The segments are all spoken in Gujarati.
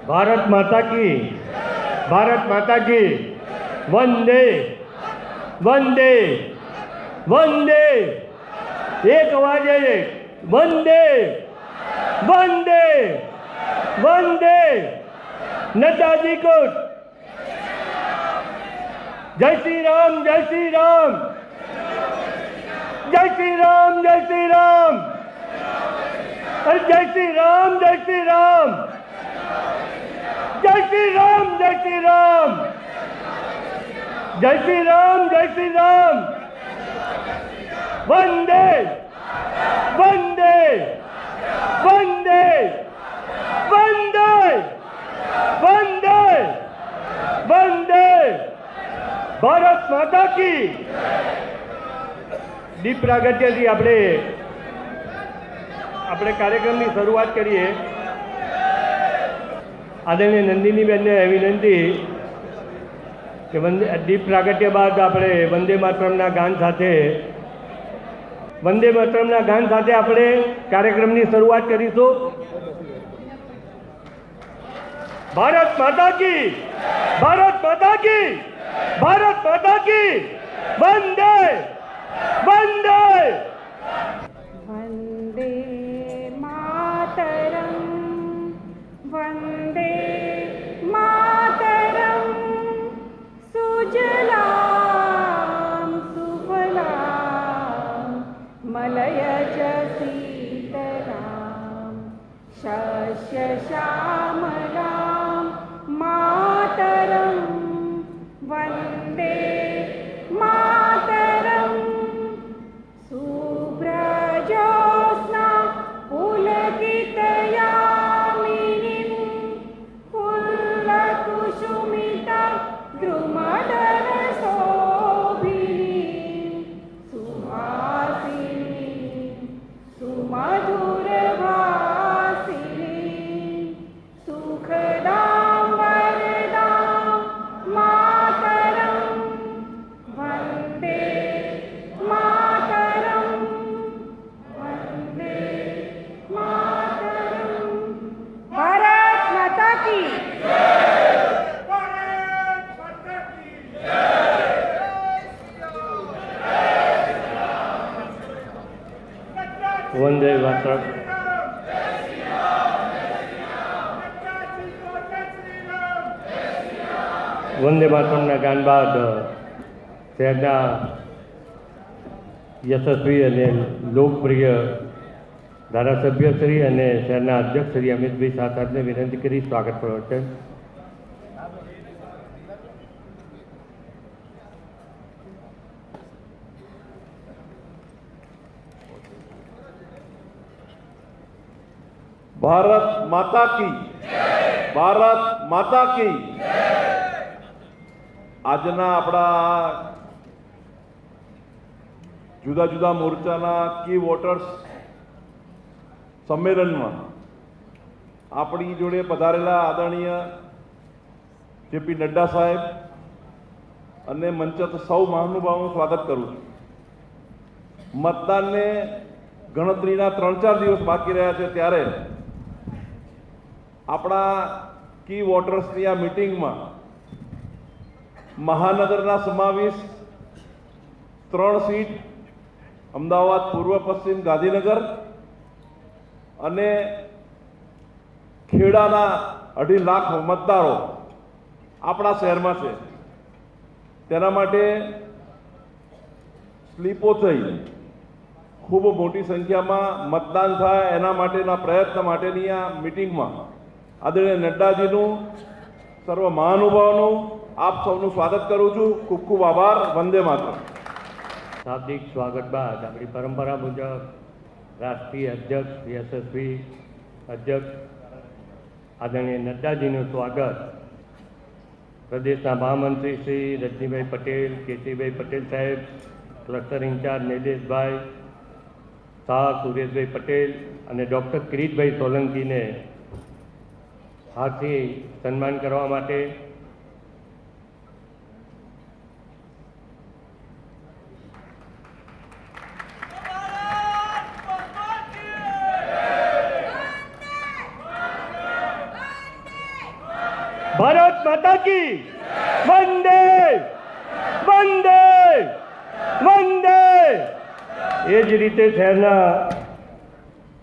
भारत माता की, भारत माता की, वंदे वंदे वंदे, एक अवाजे वंदे वंदे वंदे। नेताजी को जय श्री राम, जय श्री राम, जय श्री राम, जय श्री राम, अरे जय श्री राम, जय श्री राम, जय श्री राम, जय श्री राम, जय श्री राम, जय श्री राम। वंदे वंदे वंदे वंदे वंदे वंदे। भारत माता की। દીપ પ્રાગટ્યથી આપણે કાર્યક્રમની શરૂઆત કરીએ। આદરણીય નંદિનીબેનને વિનંતી કે દીપ પ્રાગટ્ય બાદ આપણે વંદે માતરમના ગાન સાથે આપણે કાર્યક્રમની શરૂઆત કરીશું। ભારત માતા કી, ભારત માતા કી, ભારત માતા કી, વંદે वंदे वंदे मातरम, वंदे मातरम, सुजलाम सुफलाम मलयज शीतलाम शस्य श्यामलाम मातरम, वंदे मातरम। शुभ्रजोत्स्ना पुलकितयामिनीं फुल्लकुसुमिता द्रुमदलशोभिनीं सुहासिनीं सुमधुरभासिनीं सुखदां वरदां मातरं, वन्दे मातरं, वन्दे मातरं। भारत माता की વંદે માતરમ। વંદે માતરમના ગાન બાદ શહેરના યશસ્વી અને લોકપ્રિય ધારાસભ્યશ્રી અને શહેરના અધ્યક્ષ શ્રી અમિતભાઈ સાતરને વિનંતી કરી સ્વાગત પ્રવચન। ભારત માતા કી, ભારત માતા કી. આજના આપણા જુદા જુદા મોરચાના કી વોટર્સ સંમેલનમાં આપણી જોડે પધારેલા આદરણીય જેપી નડ્ડા સાહેબ અને મંચસ્થ સૌ મહાનુભાવોનું સ્વાગત કરું છું. મતદાનને ગણતરીના 3-4 દિવસ બાકી રહ્યા છે ત્યારે આપણા કી વોટર્સની આ મિટિંગમાં મહાનગરના સમાવેશ 3 સીટ અમદાવાદ પૂર્વ પશ્ચિમ ગાંધીનગર અને ખેડાના 2.5 લાખ મતદારો આપણા શહેરમાં છે. તેના માટે સ્લીપો થઈ ખૂબ મોટી સંખ્યામાં મતદાન થાય એના માટેના પ્રયત્ન માટેની આ મિટિંગમાં આદરણીય નડ્ડાજીનું સર્વ મહાનુભાવોનું આપ સૌનું સ્વાગત કરું છું. ખૂબ ખૂબ આભાર. વંદે માતરમ. શાબ્દિક સ્વાગત બાદ આપણી પરંપરા મુજબ રાષ્ટ્રીય અધ્યક્ષ યશસ્વી અધ્યક્ષ આદરણીય નડ્ડાજીનું સ્વાગત પ્રદેશના મહામંત્રી શ્રી રજનીભાઈ પટેલ, કેસીભાઈ પટેલ સાહેબ, ક્લસ્ટર ઇન્ચાર્જ નિલેશભાઈ શાહ, સુરેશભાઈ પટેલ અને ડૉક્ટર કિરીટભાઈ સોલંકીને હાથથી સન્માન કરવા માટે ભારત માતા કી વંદે વંદે વંદે. એ જ રીતે શહેરના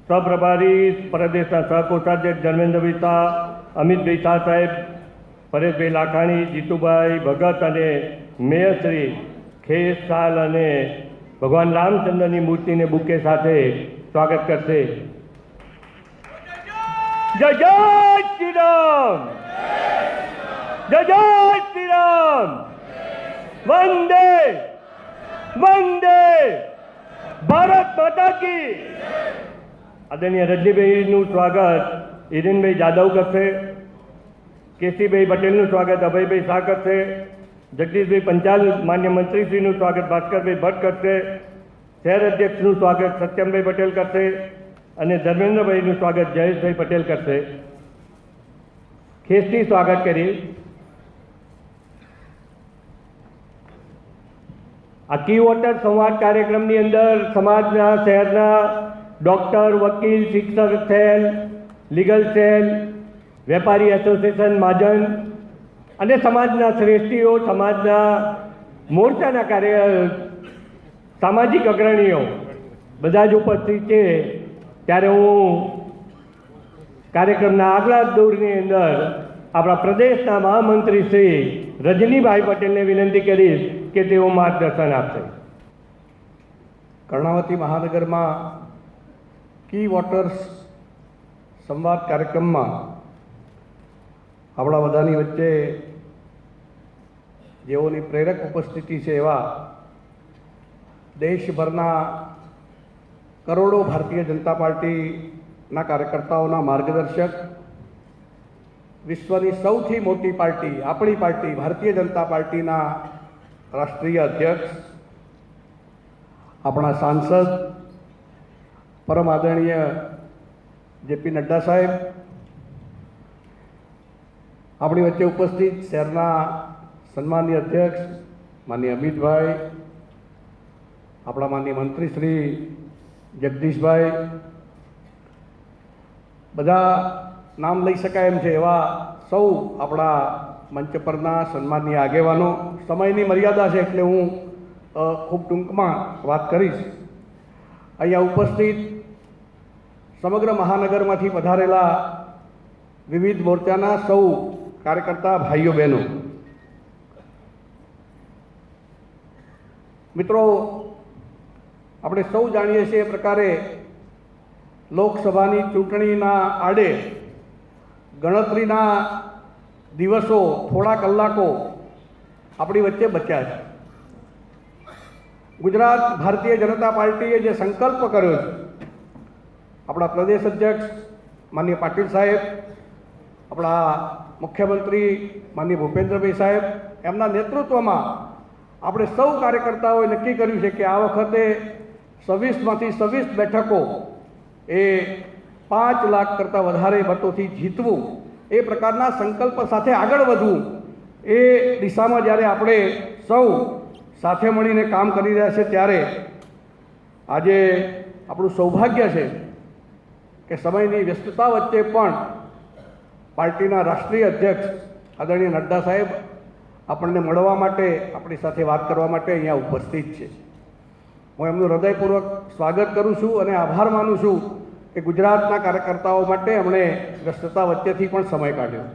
સહપ્રભારી પ્રદેશના સહકોષાધ્યક્ષ ધર્મેન્દ્રભાઈ શાહ, અમિતભાઈ શાહ સાહેબ, પરેશભાઈ લાખાણી, જીતુભાઈ ભગત અને મેયર શ્રી ખેસ શાલ અને ભગવાન રામચંદ્રની મૂર્તિને બુકે સાથે સ્વાગત કરશે. જય જય શ્રી રામ, જય જય શ્રી રામ. વંદે વંદે ભારત માતા કી. આદરણીય રજનીભાઈનું સ્વાગત હિરેનભાઈ જાદવ કરશે. કેસીભાઈ પટેલનું સ્વાગત અભયભાઈ શાહ કરશે. જગદીશભાઈ પંચાલ માન્ય મંત્રીશ્રીનું સ્વાગત ભાસ્કરભાઈ ભટ્ટ કરશે. શહેર અધ્યક્ષનું સ્વાગત સત્યમભાઈ પટેલ કરશે અને ધર્મેન્દ્રભાઈનું સ્વાગત જયેશભાઈ પટેલ કરશે. ખેસથી સ્વાગત કરી આ કી વોટર સંવાદ કાર્યક્રમની અંદર સમાજના શહેરના ડૉક્ટર, વકીલ, શિક્ષક સેલ, લીગલ સેલ, વેપારી એસોસિએશન મહાજન અને સમાજના શ્રેષ્ઠીઓ, સમાજના મોરચાના સામાજિક અગ્રણીઓ બધા જ ઉપસ્થિત છે. ત્યારે હું કાર્યક્રમના આગલા દોરની અંદર આપણા પ્રદેશના મહામંત્રી શ્રી રજનીભાઈ પટેલને વિનંતી કરીશ કે તેઓ માર્ગદર્શન આપશે. કર્ણાવતી મહાનગરમાં કી વોટર્સ સંવાદ કાર્યક્રમમાં આપણા બધાની વચ્ચે જેઓની પ્રેરક ઉપસ્થિતિ છે એવા દેશભરના કરોડો ભારતીય જનતા પાર્ટીના કાર્યકર્તાઓના માર્ગદર્શક, વિશ્વની સૌથી મોટી પાર્ટી આપણી પાર્ટી ભારતીય જનતા પાર્ટીના રાષ્ટ્રીય અધ્યક્ષ, આપણા સાંસદ પરમ આદરણીય જેપી નડ્ડા સાહેબ, આપણી વચ્ચે ઉપસ્થિત શહેરના સન્માનીય અધ્યક્ષ માનનીય અમિતભાઈ, આપણા માનનીય મંત્રી શ્રી જગદીશભાઈ, બધા નામ લઈ શકાય એમ છે એવા સૌ આપણા મંચ પરના સન્માનીય આગેવાનો. સમયની મર્યાદા છે એટલે હું ખૂબ ટૂંકમાં વાત કરીશ. અહીંયા ઉપસ્થિત સમગ્ર મહાનગરમાંથી પધારેલા વિવિધ મોરચાના સૌ કાર્યકર્તા ભાઈઓ બહેનો, મિત્રો, આપણે સૌ જાણીએ છીએ એ પ્રકારે લોકસભાની ચૂંટણીના આડે ગણતરીના દિવસો, થોડા કલાકો આપણી વચ્ચે બચ્યા છે. ગુજરાત ભારતીય જનતા પાર્ટીએ જે સંકલ્પ કર્યો છે, આપણા પ્રદેશ અધ્યક્ષ માનનીય પાટીલ સાહેબ, આપણા મુખ્યમંત્રી માનનીય ભૂપેન્દ્રભાઈ સાહેબ, એમના નેતૃત્વમાં આપણે સૌ કાર્યકર્તાઓએ નક્કી કર્યું છે કે આ વખતે 26માંથી 26 બેઠકો એ 5 લાખ કરતાં વધારે મતોથી જીતવું, એ પ્રકારના સંકલ્પ સાથે આગળ વધવું, એ દિશામાં જ્યારે આપણે સૌ સાથે મળીને કામ કરી રહ્યા છે ત્યારે આજે આપણું સૌભાગ્ય છે કે સમયની વ્યસ્તતા વચ્ચે પણ પાર્ટીના રાષ્ટ્રીય અધ્યક્ષ આદરણીય નડ્ડા સાહેબ આપણને મળવા માટે, આપણી સાથે વાત કરવા માટે અહીંયા ઉપસ્થિત છે. હું એમનું હૃદયપૂર્વક સ્વાગત કરું છું અને આભાર માનું છું કે ગુજરાતના કાર્યકર્તાઓ માટે એમણે વ્યસ્તતા વચ્ચેથી પણ સમય કાઢ્યો.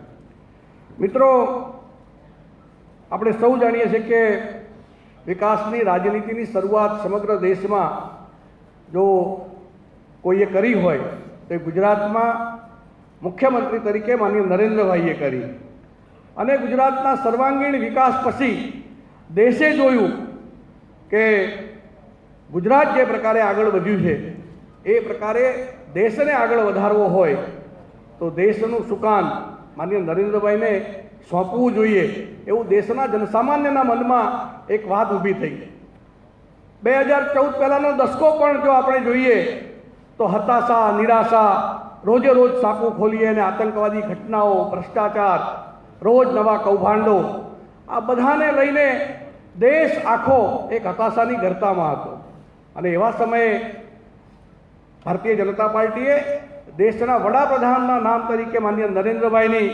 મિત્રો, આપણે સૌ જાણીએ છીએ કે વિકાસની રાજનીતિની શરૂઆત સમગ્ર દેશમાં જો કોઈએ કરી હોય તો ગુજરાતમાં મુખ્યમંત્રી તરીકે માનનીય નરેન્દ્રભાઈએ કરી. અને ગુજરાતના સર્વાંગીણ વિકાસ પછી દેશે જોયું કે ગુજરાત જે પ્રકારે આગળ વધ્યું છે એ પ્રકારે દેશને આગળ વધારવો હોય તો દેશનું સુકાન માનનીય નરેન્દ્રભાઈને સોંપવું જોઈએ, એવું દેશના જનસામાન્યના મનમાં એક વાત ઊભી થઈ. 2014 પહેલાંનો દશકો પણ જો આપણે જોઈએ તો હતાશા, નિરાશા, રોજે રોજ સાપુ ખોલીએ અને આતંકવાદી ઘટનાઓ, ભ્રષ્ટાચાર, રોજ નવા કૌભાંડો, આ બધાને લઈને દેશ આખો એક હતાશાની ગર્તામાં હતો. અને એવા સમયે ભારતીય જનતા પાર્ટીએ દેશના વડાપ્રધાનના નામ તરીકે માનનીય નરેન્દ્રભાઈની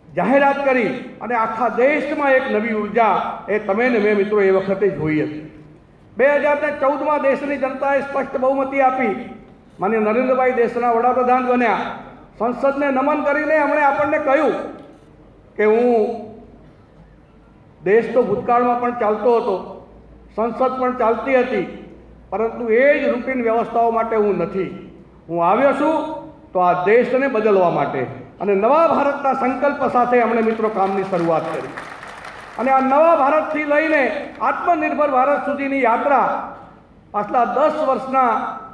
જાહેરાત કરી અને આખા દેશમાં એક નવી ઉર્જા એ તમે ને મેં મિત્રો એ વખતે જોઈ હતી. 2014માં દેશની જનતાએ સ્પષ્ટ બહુમતી આપી, માનનીય નરેન્દ્રભાઈ દેશના વડાપ્રધાન બન્યા. સંસદને નમન કરીને એમણે આપણને કહ્યું કે હું દેશ તો ભૂતકાળમાં પણ ચાલતો હતો, સંસદ પણ ચાલતી હતી, પરંતુ એ જ રૂટીન વ્યવસ્થાઓ માટે હું નથી. હું આવ્યો છું તો આ દેશને બદલવા માટે અને નવા ભારતના સંકલ્પ સાથે એમણે મિત્રો કામની શરૂઆત કરી. અને આ નવા ભારતથી લઈને આત્મનિર્ભર ભારત સુધીની યાત્રા પાછલા 10 વર્ષના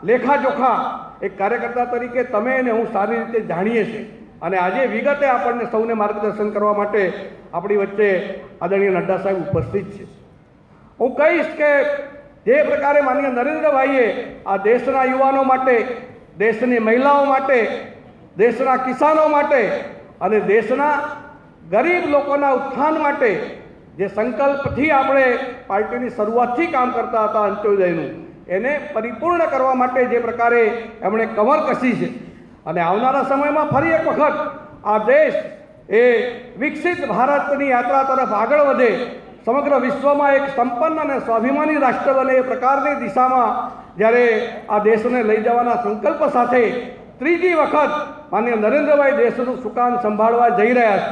લેખાજોખા એક કાર્યકર્તા તરીકે તમે અને હું સારી રીતે જાણીએ છીએ. અને આજે વિગતે આપણને સૌને માર્ગદર્શન કરવા માટે આપણી વચ્ચે આદરણીય નડ્ડા સાહેબ ઉપસ્થિત છે. હું કહીશ કે જે પ્રકારે માનનીય નરેન્દ્રભાઈએ આ દેશના યુવાનો માટે, દેશની મહિલાઓ માટે, દેશના કિસાનો માટે અને દેશના ગરીબ લોકોના ઉત્થાન માટે જે સંકલ્પથી આપણે પાર્ટીની શરૂઆતથી કામ કરતા હતા અંત્યોદયનું, એને પરિપૂર્ણ કરવા માટે જે પ્રકારે એમણે કમર કસી છે અને આવનારા સમયમાં ફરી એક વખત આ દેશ એ વિકસિત ભારતની યાત્રા તરફ આગળ વધે, સમગ્ર વિશ્વમાં એક સંપન્ન અને સ્વાભિમાની રાષ્ટ્ર બને એ પ્રકારની દિશામાં જ્યારે આ દેશને લઈ જવાના સંકલ્પ સાથે ત્રીજી વખત માનનીય નરેન્દ્રભાઈ દેશનું સુકાન સંભાળવા જઈ રહ્યા છે.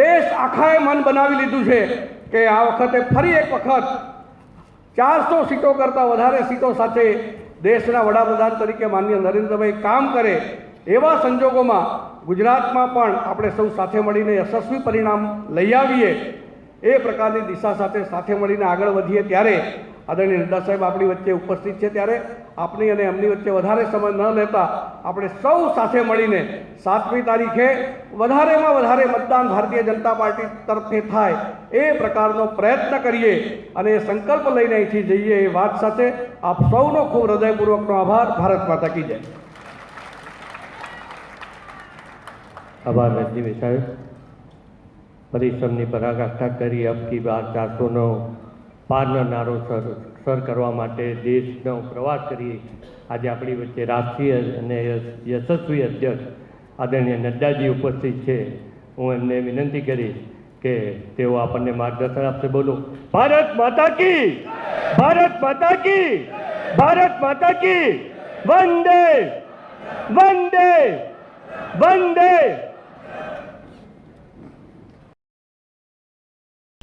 દેશ આખાએ મન બનાવી લીધું છે કે આ વખતે ફરી એક વખત 400 સીટો કરતાં વધારે સીટો સાથે દેશના વડાપ્રધાન તરીકે માનનીય નરેન્દ્રભાઈ કામ કરે. એવા સંજોગોમાં ગુજરાતમાં પણ આપણે સૌ સાથે મળીને યશસ્વી પરિણામ લઈ આવીએ એ પ્રકારની દિશા સાથે મળીને આગળ વધીએ. ત્યારે આદરણીય નડ્ડા સાહેબ આપણી વચ્ચે ઉપસ્થિત છે, ત્યારે આપણી અને એમની વચ્ચે વધારે સમય ન લેતા આપણે સૌ સાથે મળીને 7મી તારીખે વધારેમાં વધારે મતદાન ભારતીય જનતા પાર્ટી તરફથી થાય એ પ્રકારનો પ્રયત્ન કરીએ અને એ સંકલ્પ લઈને અહીંથી જઈએ એ વાત સાથે આપ સૌનો ખૂબ હૃદયપૂર્વકનો આભાર. ભારત માતા કી જય. આભાર રજનીભાઈ સાહેબ. પરિશ્રમની પરાકાષ્ઠા કરી અબકી બાર 400નો પારનો નારો સર કરવા માટે દેશનો પ્રવાસ કરી આજે આપણી વચ્ચે રાષ્ટ્રીય અને યશસ્વી અધ્યક્ષ આદરણીય નડ્ડાજી ઉપસ્થિત છે. હું એમને વિનંતી કરીશ કે તેઓ આપણને માર્ગદર્શન આપશે. બોલો ભારત માતા કી, ભારત માતા કી, ભારત માતા કી. વંદે વંદે વંદે.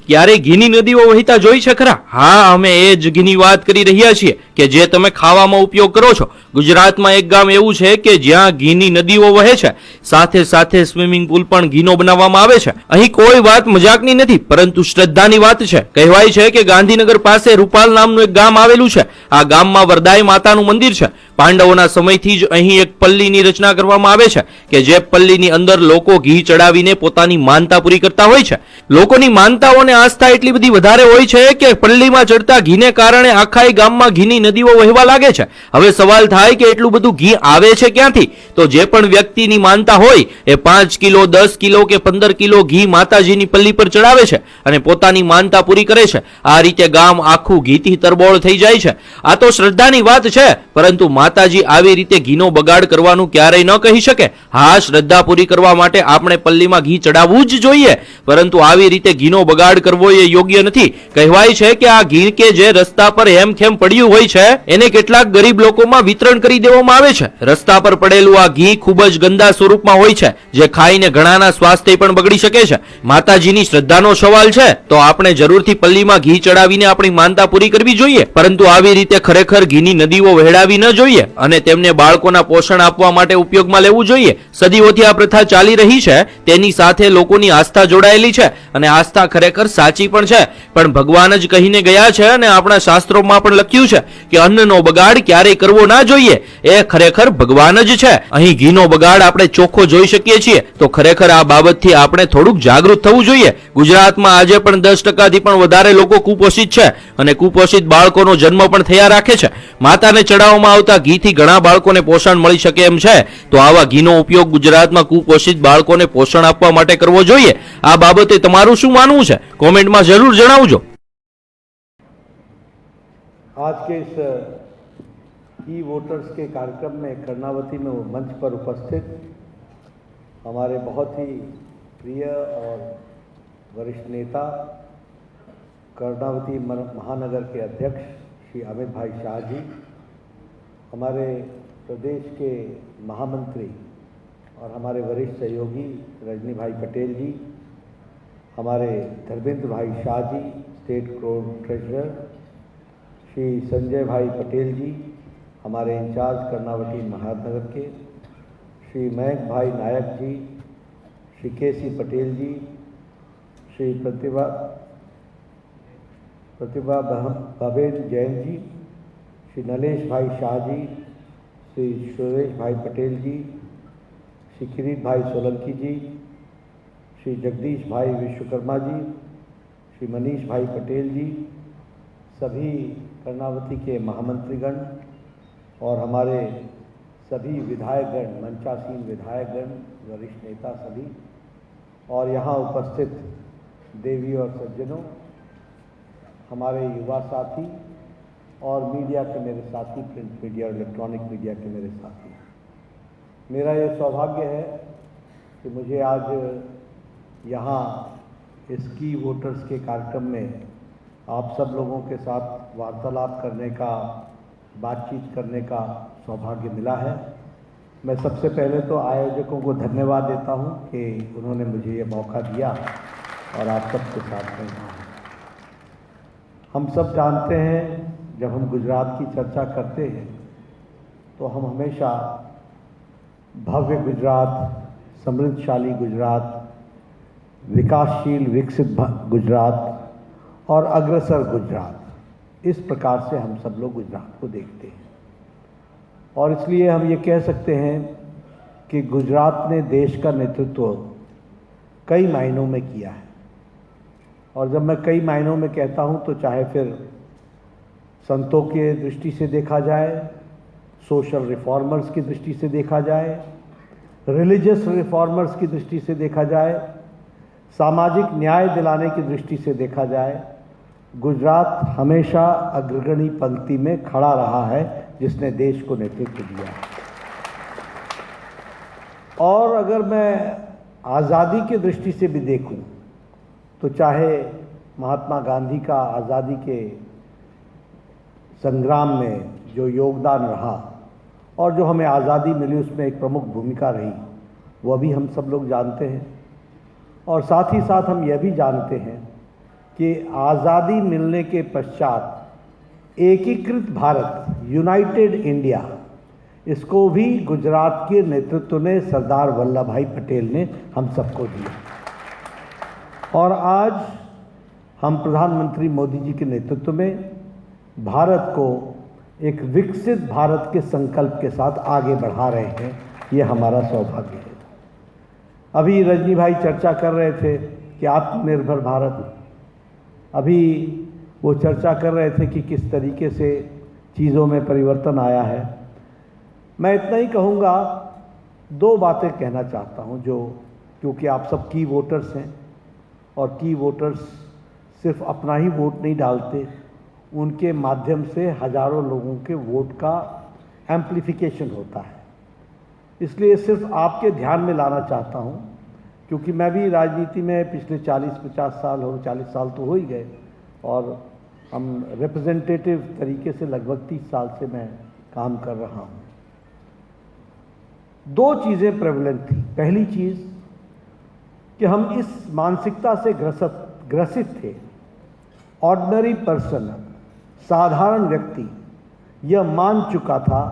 ક્યારે ઘીની નદીઓ વહેતા જોઈ છે ખરા? હા, અમે એ જ ઘીની વાત કરી રહ્યા છીએ કે કે જે તમે ખાવામાં ઉપયોગ કરો છો. ગુજરાતમાં એક ગામ એવું છે કે જ્યાં ઘીની નદીઓ વહે છે, સાથે સાથે સ્વિમિંગ પુલ પણ ઘીનો બનાવવામાં આવે છે. અહીં કોઈ વાત મજાકની નથી, પરંતુ શ્રદ્ધાની વાત છે. કહેવાય છે કે ગાંધીનગર પાસે રૂપાલ નામનું એક ગામ આવેલું છે. આ ગામમાં વરદાઈ માતાનું મંદિર છે. પાંડવોના સમયથી જ અહીં એક પલ્લીની રચના કરવામાં આવે છે કે જે પલ્લીની અંદર લોકો ઘી ચડાવીને પોતાની માનતા પૂરી કરતા હોય છે. લોકોની માનતાઓને આસ્થા એટલી બધી વધારે હોય છે કે પલ્લીમાં ચડતા ઘીને કારણે આખા ગામમાં ઘીની નદીઓ વહેવા લાગે છે. હવે સવાલ થાય કે એટલું બધું ઘી આવે છે ક્યાંથી? તો જે પણ વ્યક્તિની માનતા હોય એ 5 કિલો, 10 કિલો કે 15 કિલો ઘી માતાજીની પલ્લી પર ચડાવે છે અને પોતાની માનતા પૂરી કરે છે. આ રીતે ગામ આખું ઘીથી તરબોળ થઈ જાય છે. આ તો શ્રદ્ધાની વાત છે, પરંતુ માતાજી આવી રીતે ઘીનો બગાડ કરવાનું ક્યારેય ન કહી શકે. હા, શ્રદ્ધા પૂરી કરવા માટે આપણે પલ્લીમાં ઘી ચડાવવું જ જોઈએ, પરંતુ આવી રીતે ઘીનો બગાડ કરવો એ યોગ્ય નથી. કહેવાય છે કે આ ઘી કે જે રસ્તા પર હેમખેમ પડ્યું હોય છે એને કેટલાક ગરીબ લોકોમાં વિતરણ કરી દેવામાં આવે છે. રસ્તા પર પડેલું આ ઘી ખૂબ જ ગંદા સ્વરૂપમાં હોય છે, જે ખાઈને ઘણાના સ્વાસ્થ્ય પણ બગડી શકે છે. માતાજીની શ્રદ્ધાનો સવાલ છે તો આપણે જરૂરથી પલ્લીમાં ઘી ચડાવીને આપણી માનતા પૂરી કરવી જોઈએ, પરંતુ આવી રીતે ખરેખર ઘીની નદીઓ વહેડાવી ન જોઈએ અને તેમને બાળકોના પોષણ આપવા માટે ઉપયોગમાં લેવું જોઈએ. સદીઓથી આ પ્રથા ચાલી રહી છે, તેની સાથે લોકોની આસ્થા જોડાયેલી છે અને આસ્થા ખરેખર સાચી પણ છે. પણ ભગવાન જ કહીને ગયા છે અને આપણા શાસ્ત્રોમાં પણ લખ્યું છે કે અન્નનો બગાડ ક્યારેય કરવો ના જોઈએ. એ ખરેખર ભગવાન જ છે. અહીં ઘીનો બગાડ આપણે ચોખ્ખો જોઈ શકીએ છીએ, તો ખરેખર આ બાબતથી આપણે થોડુંક જાગૃત થવું જોઈએ. ગુજરાતમાં આજે પણ 10% થી પણ વધારે લોકો કુપોષિત છે અને કુપોષિત બાળકોનો જન્મ પણ થયા રાખે છે. માતાને ચડાવવામાં આવતા ઘીથી ઘણા બાળકોને પોષણ મળી શકે એમ છે, તો આવા ઘીનો ઉપયોગ ગુજરાતમાં કુપોષિત બાળકોને પોષણ આપવા માટે કરવો જોઈએ. આ બાબતે તમારું શું માનવું છે? કોમેન્ટમાં જરૂર જણાવજો. आज के इस ई वोटर्स के कार्यक्रम में कर्णावती में मंच पर उपस्थित हमारे बहुत ही प्रिय और वरिष्ठ नेता कर्णावती महानगर के अध्यक्ष श्री अमित भाई शाह जी, हमारे प्रदेश के महामंत्री और हमारे वरिष्ठ सहयोगी रजनी भाई पटेल जी, हमारे धर्मेंद्र भाई Shah ji, state core treasurer Shri Sanjay भाई पटेल जी, हमारे इंचार्ज कर्णावती महानगर के श्री मयंक भाई नायक जी, श्री के.सी. पटेल जी, श्री प्रतिभा भवेन जैन जी, श्री नलेश भाई शाह जी, श्री सुरेश भाई पटेल जी, श्री किरीट भाई सोलंकी जी, श्री जगदीश भाई विश्वकर्मा जी, श्री मनीष भाई पटेल जी, सभी कर्णावती के महामंत्रीगण और हमारे सभी विधायकगण, मंचासीन विधायकगण, वरिष्ठ नेता सभी, और यहाँ उपस्थित देवी और सज्जनों, हमारे युवा साथी और मीडिया के मेरे साथी, प्रिंट मीडिया और इलेक्ट्रॉनिक मीडिया के मेरे साथी, मेरा ये सौभाग्य है कि मुझे आज यहाँ इस की वोटर्स के कार्यक्रम में आप सब लोगों के साथ वार्तालाप करने का, बातचीत करने का सौभाग्य मिला है। मैं सबसे पहले तो आयोजकों को धन्यवाद देता हूं कि उन्होंने मुझे ये मौका दिया और आप सबके साथ में यहाँ हूँ। हम सब जानते हैं, जब हम गुजरात की चर्चा करते हैं तो हम हमेशा भव्य गुजरात, समृद्धशाली गुजरात, विकासशील विकसित गुजरात और अग्रसर गुजरात, इस प्रकार से हम सब लोग गुजरात को देखते हैं। और इसलिए हम ये कह सकते हैं कि गुजरात ने देश का नेतृत्व कई मायनों में किया है। और जब मैं कई मायनों में कहता हूँ तो चाहे फिर संतों के दृष्टि से देखा जाए, सोशल रिफॉर्मर्स की दृष्टि से देखा जाए, रिलीजियस रिफॉर्मर्स की दृष्टि से देखा जाए, सामाजिक न्याय दिलाने की दृष्टि से देखा जाए, गुजरात हमेशा अग्रगणी पंक्ति में खड़ा रहा है, जिसने देश को नेतृत्व दिया है। और अगर मैं आज़ादी की दृष्टि से भी देखूं तो चाहे महात्मा गांधी का आज़ादी के संग्राम में जो योगदान रहा और जो हमें आज़ादी मिली उसमें एक प्रमुख भूमिका रही, वह भी हम सब लोग जानते हैं। और साथ ही साथ हम यह भी जानते हैं कि आज़ादी मिलने के पश्चात एकीकृत भारत, यूनाइटेड इंडिया, इसको भी गुजरात के नेतृत्व ने सरदार वल्लभ भाई पटेल ने हम सबको दिया। और आज हम प्रधानमंत्री मोदी जी के नेतृत्व में भारत को एक विकसित भारत के संकल्प के साथ आगे बढ़ा रहे हैं, ये हमारा सौभाग्य है। अभी रजनी भाई चर्चा कर रहे थे कि आत्मनिर्भर भारत, अभी वो चर्चा कर रहे थे कि किस तरीके से चीज़ों में परिवर्तन आया है। मैं इतना ही कहूँगा, दो बातें कहना चाहता हूँ जो, क्योंकि आप सब की वोटर्स हैं और की वोटर्स सिर्फ अपना ही वोट नहीं डालते, उनके माध्यम से हजारों लोगों के वोट का एम्प्लीफिकेशन होता है। इसलिए सिर्फ आपके ध्यान में लाना चाहता हूँ, क्योंकि मैं भी राजनीति में पिछले 40-50 साल हो, 40 साल तो हो ही गए, और हम रिप्रेजेंटेटिव तरीके से लगभग 30 साल से मैं काम कर रहा हूँ। दो चीज़ें प्रेवलेंट थी। पहली चीज़ कि हम इस मानसिकता से ग्रसित थे, ऑर्डिनरी पर्सन, साधारण व्यक्ति यह मान चुका था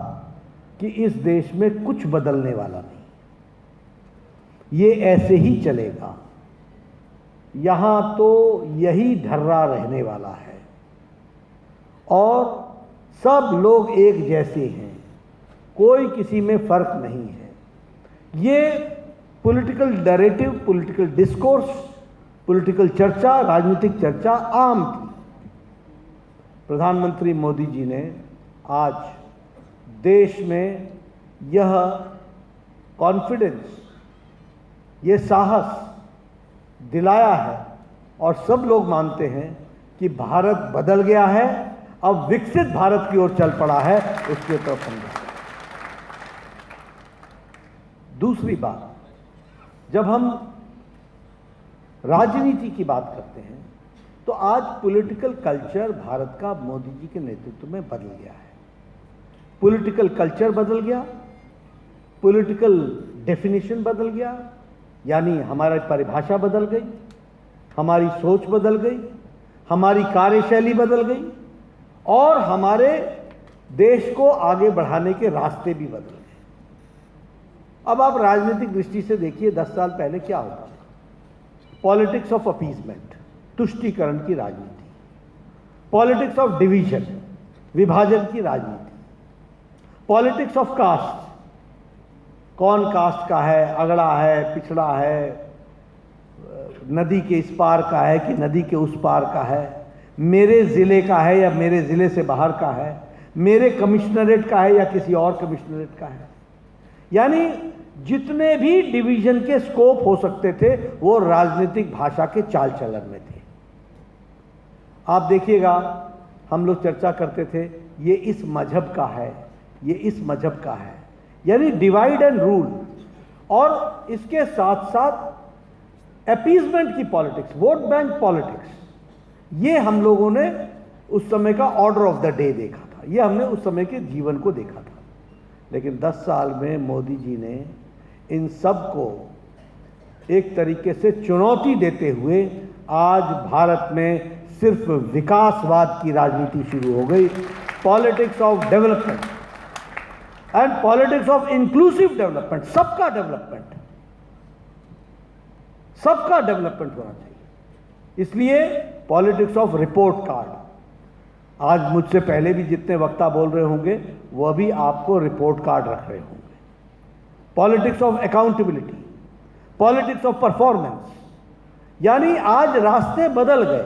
कि इस देश में कुछ बदलने वाला नहीं, ये ऐसे ही चलेगा, यहाँ तो यही ढर्रा रहने वाला है और सब लोग एक जैसे हैं, कोई किसी में फर्क नहीं है। ये political narrative, political discourse, political चर्चा, राजनीतिक चर्चा आम थी। प्रधानमंत्री मोदी जी ने आज देश में यह कॉन्फिडेंस, ये साहस दिलाया है और सब लोग मानते हैं कि भारत बदल गया है, अब विकसित भारत की ओर चल पड़ा है, उसके तरफ हम। दूसरी बात, जब हम राजनीति की बात करते हैं तो आज पॉलिटिकल कल्चर भारत का मोदी जी के नेतृत्व में बदल गया है। पॉलिटिकल कल्चर बदल गया, पॉलिटिकल डेफिनेशन बदल गया, यानी हमारी परिभाषा बदल गई, हमारी सोच बदल गई, हमारी कार्यशैली बदल गई और हमारे देश को आगे बढ़ाने के रास्ते भी बदल गए। अब आप राजनीतिक दृष्टि से देखिए, 10 साल पहले क्या होता था? पॉलिटिक्स ऑफ अपीजमेंट, तुष्टीकरण की राजनीति, पॉलिटिक्स ऑफ डिवीजन, विभाजन की राजनीति, पॉलिटिक्स ऑफ कास्ट, कौन कास्ट का है, अगड़ा है, पिछड़ा है, नदी के इस पार का है कि नदी के उस पार का है, मेरे ज़िले का है या मेरे ज़िले से बाहर का है, मेरे कमिश्नरेट का है या किसी और कमिश्नरेट का है। यानी जितने भी डिवीजन के स्कोप हो सकते थे वो राजनीतिक भाषा के चाल चलन में थे। आप देखिएगा, हम लोग चर्चा करते थे ये इस मजहब का है, ये इस मजहब का है, यानी डिवाइड एंड रूल। और इसके साथ साथ अपीजमेंट की पॉलिटिक्स, वोट बैंक पॉलिटिक्स, ये हम लोगों ने उस समय का ऑर्डर ऑफ द डे देखा था, ये हमने उस समय के जीवन को देखा था। लेकिन 10 साल में मोदी जी ने इन सब को एक तरीके से चुनौती देते हुए आज भारत में सिर्फ विकासवाद की राजनीति शुरू हो गई। Politics of development and politics of inclusive development, सबका डेवलपमेंट, सबका डेवलपमेंट होना चाहिए। इसलिए पॉलिटिक्स ऑफ रिपोर्ट कार्ड, आज मुझसे पहले भी जितने वक्ता बोल रहे होंगे वह भी आपको रिपोर्ट कार्ड रख रहे होंगे। Politics of accountability, politics of performance, यानी आज रास्ते बदल गए।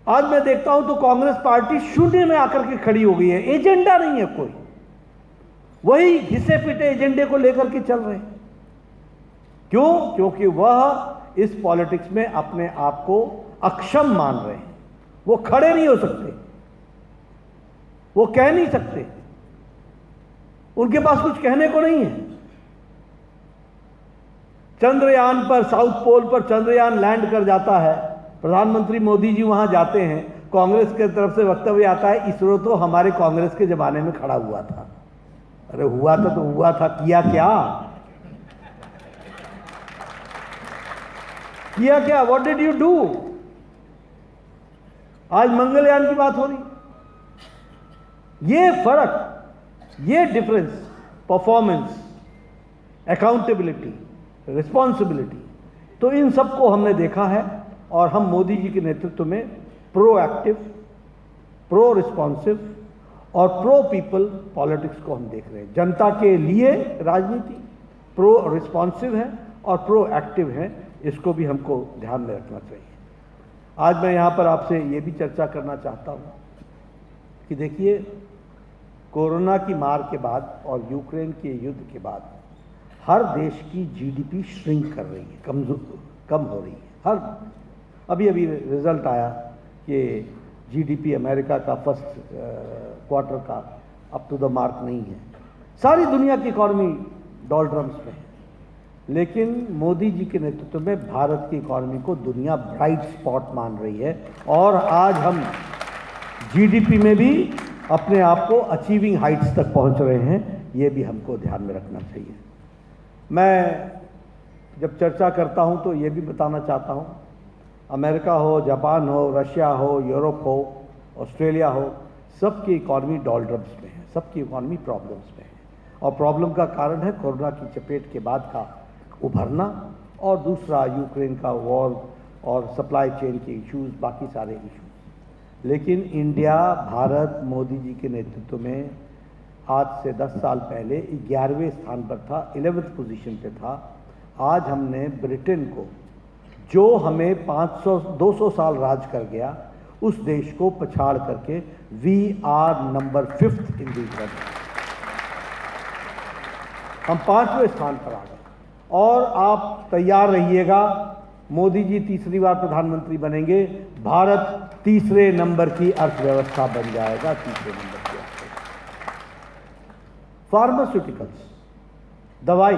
आज मैं देखता हूं तो कांग्रेस पार्टी शून्य में आकर के खड़ी हो गई है, एजेंडा नहीं है कोई, वही घिसे पिटे एजेंडे को लेकर के चल रहे हैं। क्यों? क्योंकि वह इस पॉलिटिक्स में अपने आप को अक्षम मान रहे हैं, वो खड़े नहीं हो सकते, वो कह नहीं सकते, उनके पास कुछ कहने को नहीं है। चंद्रयान पर, साउथ पोल पर चंद्रयान लैंड कर जाता है, प्रधानमंत्री मोदी जी वहां जाते हैं, कांग्रेस की तरफ से वक्तव्य आता है इसरो तो हमारे कांग्रेस के जमाने में खड़ा हुआ था। अरे हुआ था तो हुआ था, किया क्या? किया क्या? What did you do? आज मंगलयान की बात हो रही, ये फर्क, ये डिफरेंस, परफॉर्मेंस, अकाउंटेबिलिटी, रिस्पॉन्सिबिलिटी, तो इन सबको हमने देखा है और हम मोदी जी के नेतृत्व में प्रोएक्टिव, प्रो रिस्पॉन्सिव और प्रो पीपल पॉलिटिक्स को हम देख रहे हैं। जनता के लिए राजनीति प्रो रिस्पॉन्सिव है और प्रो एक्टिव है, इसको भी हमको ध्यान में रखना चाहिए। आज मैं यहाँ पर आपसे ये भी चर्चा करना चाहता हूँ कि देखिए, कोरोना की मार के बाद और यूक्रेन के युद्ध के बाद हर देश की जीडीपी श्रिंक कर रही है, कम हो रही है। अभी रिजल्ट आया कि जीडीपी अमेरिका का फर्स्ट क्वार्टर का अप टू द मार्क नहीं है। सारी दुनिया की इकॉनमी डॉलड्रम्स में है, लेकिन मोदी जी के नेतृत्व में भारत की इकॉनमी को दुनिया ब्राइट स्पॉट मान रही है और आज हम जीडीपी में भी अपने आप को अचीविंग हाइट्स तक पहुंच रहे हैं। ये भी हमको ध्यान में रखना चाहिए। मैं जब चर्चा करता हूं तो ये भी बताना चाहता हूं, अमेरिका हो, जापान हो, रशिया हो, यूरोप हो, ऑस्ट्रेलिया हो, सबकी इकॉनमी डॉलड्रम्स में है, सबकी इकॉनमी प्रॉब्लम्स में है और प्रॉब्लम का कारण है कोरोना की चपेट के बाद का उभरना और दूसरा यूक्रेन का वॉर और सप्लाई चेन के इश्यूज, बाकी सारे इश्यूज। लेकिन इंडिया, भारत मोदी जी के नेतृत्व में आज से 10 साल पहले 11वें स्थान पर था, 11th पोजीशन पे था। आज हमने ब्रिटेन को, जो हमें 200 साल राज कर गया, उस देश को पछाड़ करके we are number 5th in the world, हम 5वें स्थान पर आ गए। और आप तैयार रहिएगा, मोदी जी तीसरी बार प्रधानमंत्री बनेंगे, भारत तीसरे नंबर की अर्थव्यवस्था बन जाएगा, तीसरे नंबर की अर्थव्यवस्था। फार्मास्यूटिकल्स, दवाई,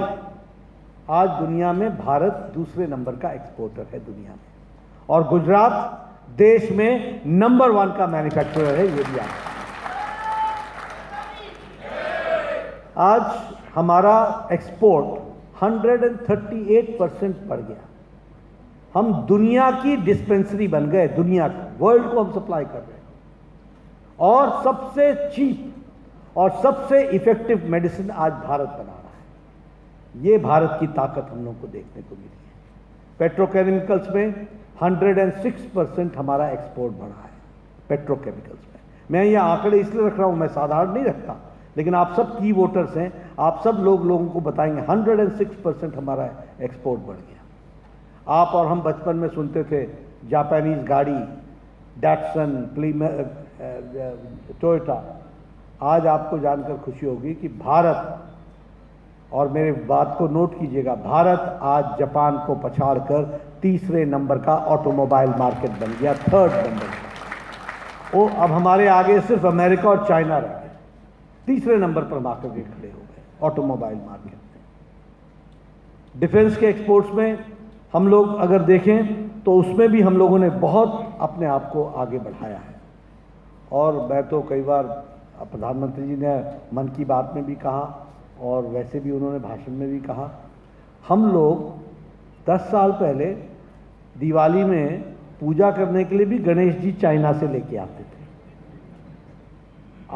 आज दुनिया में भारत दूसरे नंबर का एक्सपोर्टर है दुनिया में, और गुजरात देश में नंबर 1 का मैन्युफैक्चरर है। ये भी आज हमारा एक्सपोर्ट 138% बढ़ गया। हम दुनिया की डिस्पेंसरी बन गए, दुनिया का, वर्ल्ड को हम सप्लाई कर रहे हैं और सबसे चीप और सबसे इफेक्टिव मेडिसिन आज भारत बना रहा है। ये भारत की ताकत हम लोगों को देखने को मिली है। पेट्रोकेमिकल्स में 106% हमारा एक्सपोर्ट बढ़ा है पेट्रोकेमिकल्स में। मैं ये आंकड़े इसलिए रख रहा हूं, मैं साधारण नहीं रखता, लेकिन आप सब की वोटर्स हैं, आप सब लोगों को बताएंगे 106% हमारा एक्सपोर्ट बढ़ गया। आप और हम बचपन में सुनते थे जापानीज गाड़ी, डैटसन, टोयोटा। आज आपको जानकर खुशी होगी कि भारत, और मेरे बात को नोट कीजिएगा, भारत आज जापान को पछाड़कर तीसरे नंबर का ऑटोमोबाइल मार्केट बन गया, 3rd नंबर का। वो अब हमारे आगे सिर्फ अमेरिका और चाइना रह गए, तीसरे नंबर पर आकर के खड़े हो गए ऑटोमोबाइल मार्केट में। डिफेंस के एक्सपोर्ट्स में हम लोग अगर देखें तो उसमें भी हम लोगों ने बहुत अपने आप को आगे बढ़ाया है। और मैं तो कई बार, प्रधानमंत्री जी ने मन की बात में भी कहा और वैसे भी उन्होंने भाषण में भी कहा, हम लोग 10 साल पहले दिवाली में पूजा करने के लिए भी गणेश जी चाइना से लेके आते थे।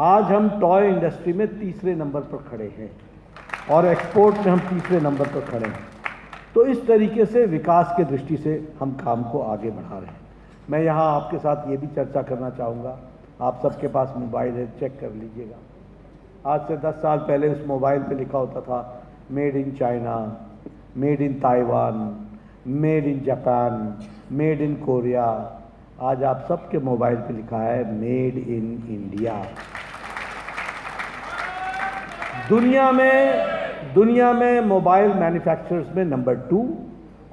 आज हम टॉय इंडस्ट्री में तीसरे नंबर पर खड़े हैं और एक्सपोर्ट में हम तीसरे नंबर पर खड़े हैं। तो इस तरीके से विकास के दृष्टि से हम काम को आगे बढ़ा रहे हैं। मैं यहाँ आपके साथ ये भी चर्चा करना चाहूँगा, आप सबके पास मोबाइल है, चेक कर लीजिएगा। आज से 10 साल पहले उस मोबाइल पे लिखा होता था made in China, made in Taiwan, made in Japan, made in Korea. आज आप सबके मोबाइल पे लिखा है मेड इन इंडिया। दुनिया में मोबाइल मैन्युफैक्चरर्स में नंबर 2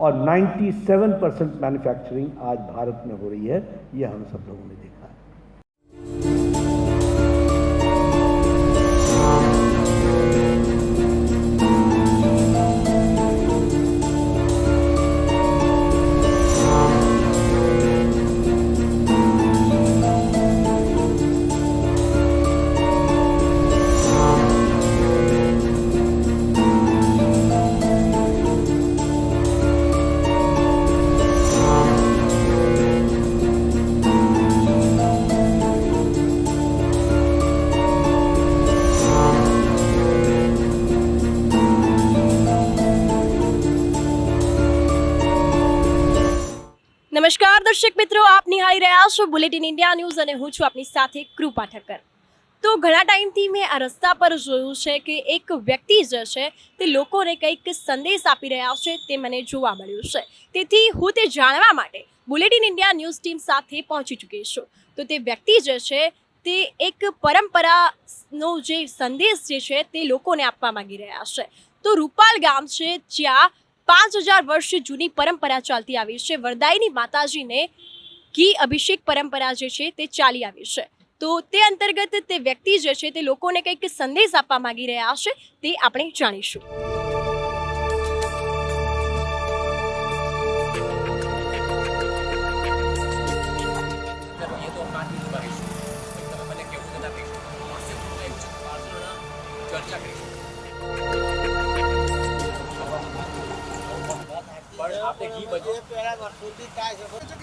और 97% मैन्युफैक्चरिंग आज भारत में हो रही है। ये हम सब लोगों ने देखा है। દર્શક મિત્રો, આપ નિહાળી રહ્યા છો બુલેટિન ઇન્ડિયા ન્યૂઝ અને હું છું આપની સાથે કૃપા ઠક્કર. તો ઘણા ટાઈમથી મેં આ રસ્તા પર જોયું છે કે એક વ્યક્તિ જે છે તે લોકોને કંઈક સંદેશ આપી રહ્યા છે, તે મને જોવા મળ્યું છે. તેથી હું તે જાણવા માટે બુલેટિન ઇન્ડિયા ન્યૂઝ ટીમ સાથે પહોંચી ચૂકી છું. તો તે વ્યક્તિ જે છે તે એક પરંપરાનો જે સંદેશ જે છે તે લોકોને આપવા માંગી રહ્યા છે. તો રૂપાલ ગામ છે જ્યાં 5000 વર્ષ જૂની પરંપરા ચાલતી આવી છે. વરદાયની માતાજીને ઘી અભિષેક પરંપરા જે છે તે ચાલી આવી છે. તો તે અંતર્ગત તે વ્યક્તિ જે છે તે લોકોને કંઈક સંદેશ આપવા માંગી રહ્યા છે, તે આપણે જાણીશું.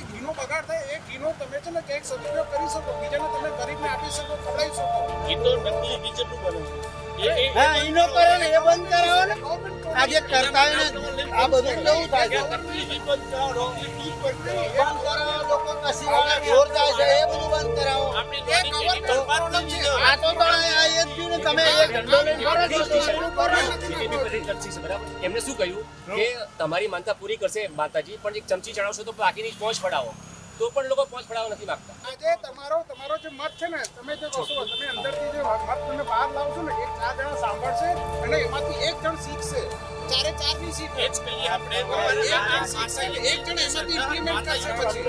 ઘીનો બગાડ થાય એ ઘીનો તમે છે ને કંઈક સદુપયોગ કરી શકો, બીજાને તમે ગરીબને આપી શકો, ખવડાવી શકો. ઘી તો નકલી ઘી જેટલું બને હા એનો કરે ને એ બંધ કરાવો ને. આજે કરતા હોય ને આ બધું કેવું થાય છે. નકલી ઘી બંધ કરાવો, નકલી ઘી બંધ કરાવો. બંધ કરાવો, લોકો કસી વાળા ઢોર જાય છે એ બધું બંધ કરાવો. એ ગવર્મેન્ટ પ્રોબ્લેમ છે. આ તો આ એ જ થયું ને તમે એક ઢંડો લઈને ફરો છો તો એટલું કરો ને. એમને શું કહ્યું કે તમારી માનતા પૂરી કરશે માતાજી, પણ એક ચમચી ચડાવશો તો બાકીની પહોંચ પડાવો, તો પણ લોકો પહોંચ પડાવવા નથી માંગતા. આજે તમારો જે મત છે ને, તમે જે કહો છો, તમે અંદરથી જે મત તમે બહાર લાવશો ને, એક 4 જણા સાંભળશે અને એમાંથી એક જણ શીખશે. 4 ની શીખ એ જ કહીએ આપણે. એક જણ શીખશે એટલે એક જણ એમાંથી ઇમ્પ્લિમેન્ટ કરશે. પછી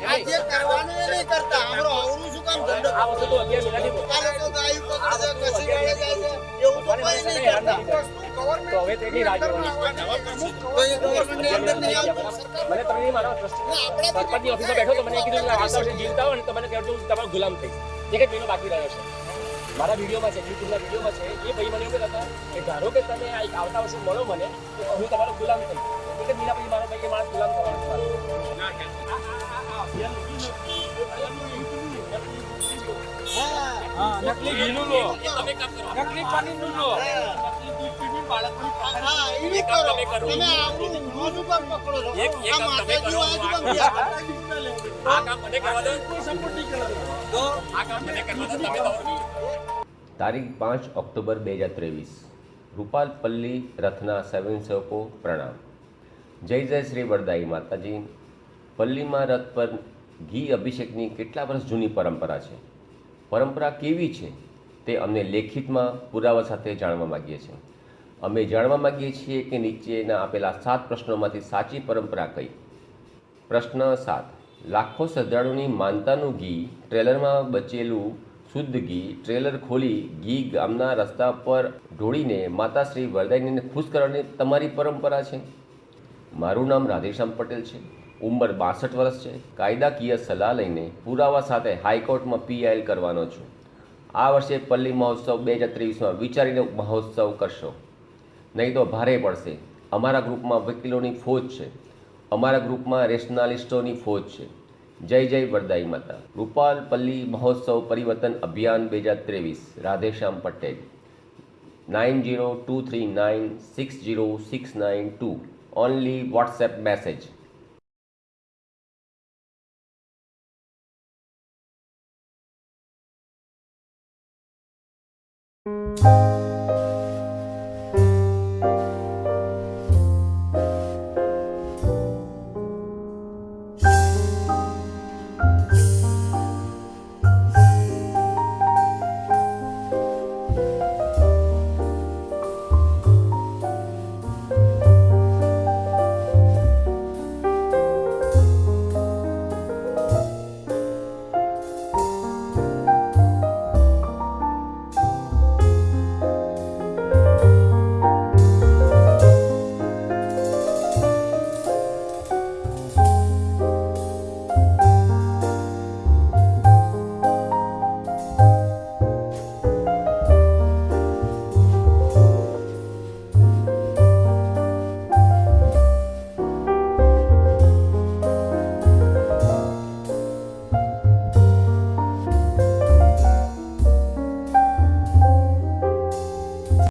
આ જે કરવાનું એ નહીં કરતા. આપણો આવરું શું કામ ધંધો? આ વસ્તુ તો 11 મહિનાથી આ લોકો ગાયું પકડે છે, કસી વાળે જાય છે, એવું તો કોઈ નહીં કરતા. તો હવે તેની રાહ જોવાની. તો એ ગવર્મેન્ટની અંદર નહીં આવતું. મને તમે નહીં માનો, સરપંચની ઓફિસમાં બેઠો તો મને કીધું કે આવતા વર્ષે જીવતા હોય ને તો મને કહેજો હું તમારો ગુલામ થઈશ. એક જ મહિનો બાકી રહ્યો છે. મારા વિડીયોમાં છે, યુટ્યુબના વિડીયોમાં છે, એ ભાઈ મને એવું કહેતા હતા કે ધારો કે તમે આવતા વર્ષે મળો મને તો હું તમારો ગુલામ થઈશ. એક જ મહિના પછી મારો ભાઈ કે મારા ગુલામ થવાનો છે. નકલી ઘીનું લો, નકલી પનીરનું લો. હા, એનું કરો. તમે આવરું ઊંધું શું કામ પકડો છો? આ માતાજી આ શું કામ ગયા? આ કામ મને કરવા દો, તો આ કામ મને કરવા દો, તમે તમારું. તારીખ 5 ઓક્ટોબર 2023 રૂપાલપલ્લી રથના સ્વયંસેવકો પ્રણામ. જય જય શ્રી વરદાઈ માતાજી. પલ્લીમાં રથ પર ઘી અભિષેકની કેટલા વર્ષ જૂની પરંપરા છે. પરંપરા કેવી છે તે અમને લેખિતમાં પુરાવા સાથે જાણવા માગીએ છીએ. અમે જાણવા માગીએ છીએ કે નીચેના આપેલા 7 પ્રશ્નોમાંથી સાચી પરંપરા કઈ. પ્રશ્ન 7. લાખો શ્રદ્ધાળુની માનતાનું ઘી ટ્રેલરમાં બચેલું શુદ્ધ ઘી ટ્રેલર ખોલી ઘી ગામના રસ્તા પર ઢોળીને માતા શ્રી વરદાયીને ખુશ કરવાની તમારી પરંપરા છે. મારું નામ રાધેશ્યામ પટેલ છે. ઉંમર 62 વર્ષ છે. કાયદાકીય સલાહ લઈને પુરાવા સાથે હાઈકોર્ટમાં PIL કરવાનો છું. આ વર્ષે પલ્લી મહોત્સવ 2023માં વિચારીને મહોત્સવ કરશો, નહીં તો ભારે પડશે. અમારા ગ્રુપમાં વકીલોની ફોજ છે. અમારા ગ્રુપમાં રેશનાલિસ્ટોની ફોજ છે. જય જય વરદાઈ માતા. રૂપાલપલ્લી મહોત્સવ પરિવર્તન અભિયાન 2023 Radheshyam Patel 9023960692 only WhatsApp message.